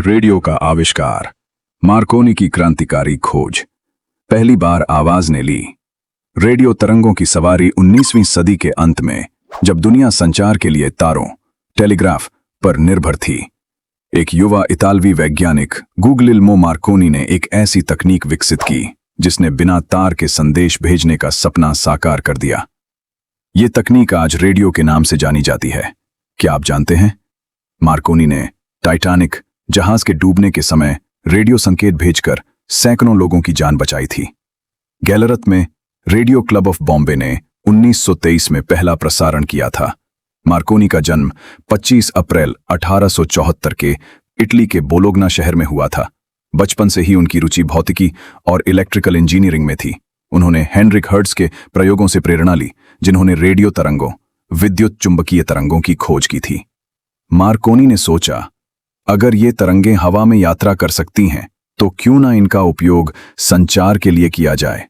Radio का आविष्कार, Markovnikov की क्रांतिकारी खोज। पहली बार आवाज ने ली। रेडियो तरंगों की सवारी 19वीं सदी के अंत में, जब दुनिया संचार के लिए तारों, टेलीग्राफ पर निर्भर थी, एक युवा इतालवी वैज्ञानिक गुग्लिएल्मो मार्कोनी ने एक ऐसी तकनीक विकसित की जिसने बिना तार के संदेश भेजने का सपना साकार कर दिया। ये तकनीक आज रेडियो के नाम से जानी जाती है। क्या आप जानते हैं? मार्कोनी ने टाइटैनिक जहाज के डूबने के समय रेडियो संकेत भेजकर सैकड़ों लोगों की जान बचाई थी। गैलरत में रेडियो क्लब ऑफ बॉम्बे ने 1923 में पहला प्रसारण किया था। मार्कोनी का जन्म 25 अप्रैल 1874 के इटली के बोलोग्ना शहर में हुआ था। बचपन से ही उनकी रुचि भौतिकी और इलेक्ट्रिकल इंजीनियरिंग में थी। उन्होंने हेनरिक हर्ट्ज के प्रयोगों से प्रेरणा ली, जिन्होंने रेडियो तरंगों, विद्युत चुंबकीय तरंगों की खोज की थी। मार्कोनी ने सोचा, अगर ये तरंगें हवा में यात्रा कर सकती हैं, तो क्यों ना इनका उपयोग संचार के लिए किया जाए।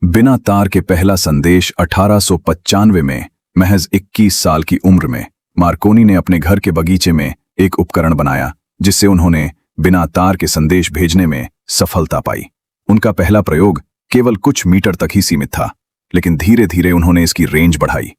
बिना तार के पहला संदेश 1895 में महज 21 साल की उम्र में मार्कोनी ने अपने घर के बगीचे में एक उपकरण बनाया, जिससे उन्होंने बिना तार के संदेश भेजने में सफलता पाई। उनका पहला प्रयोग केवल कुछ मीटर तक ही सीमित था, लेकिन धीरे धीरे उन्होंने इसकी रेंज बढ़ाई।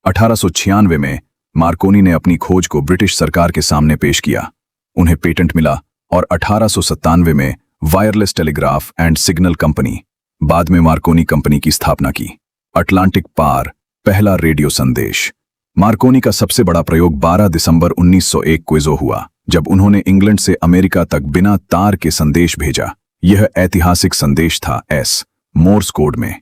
1896 में मार्कोनी ने अपनी खोज को ब्रिटिश सरकार के सामने पेश किया। उन्हें पेटेंट मिला और 1897 में wireless telegraph and signal company, बाद में मार्कोनी कंपनी की स्थापना की। अटलांटिक पार पहला रेडियो संदेश। मार्कोनी का सबसे बड़ा प्रयोग 12 दिसंबर 1901 को हुआ, जब उन्होंने इंग्लैंड से अमेरिका तक बिना तार के संदेश भेजा। यह ऐतिहासिक संदेश था मोर्स कोड में।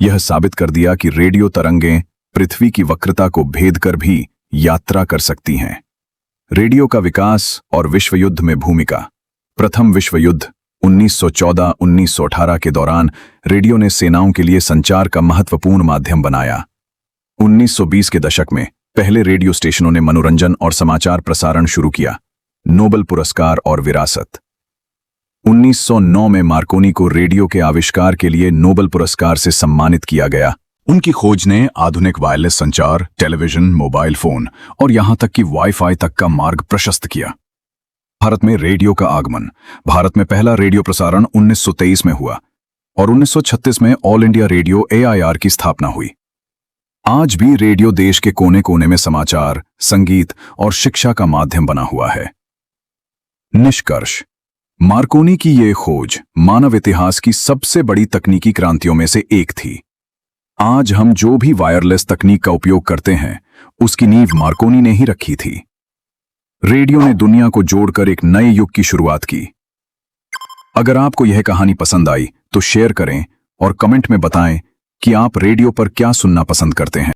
यह साबित कर दिया कि रेडियो तरंगें पृथ्वी की वक्रता को भेद कर भी यात्रा कर सकती हैं। रेडियो का विकास और विश्व युद्ध में भूमिका। प्रथम विश्व युद्ध 1914-1918 के दौरान रेडियो ने सेनाओं के लिए संचार का महत्वपूर्ण माध्यम बनाया। 1920 के दशक में पहले रेडियो स्टेशनों ने मनोरंजन और समाचार प्रसारण शुरू किया। नोबेल पुरस्कार और विरासत। 1909 में मार्कोनी को रेडियो के आविष्कार के लिए नोबेल पुरस्कार से सम्मानित किया गया। उनकी खोज ने आधुनिक वायरलेस संचार, टेलीविजन, मोबाइल फोन और यहां तक कि वाईफाई तक का मार्ग प्रशस्त किया। भारत में रेडियो का आगमन। भारत में पहला रेडियो प्रसारण 1923 में हुआ और 1936 में ऑल इंडिया रेडियो AIR की स्थापना हुई। आज भी रेडियो देश के कोने कोने में समाचार, संगीत और शिक्षा का माध्यम बना हुआ है। निष्कर्ष: मार्कोनी की ये खोज मानव इतिहास की सबसे बड़ी तकनीकी क्रांतियों में से एक थी। आज हम जो भी वायरलेस तकनीक का उपयोग करते हैं, उसकी नींव मार्कोनी ने ही रखी थी। रेडियो ने दुनिया को जोड़कर एक नए युग की शुरुआत की। अगर आपको यह कहानी पसंद आई तो शेयर करें और कमेंट में बताएं कि आप रेडियो पर क्या सुनना पसंद करते हैं।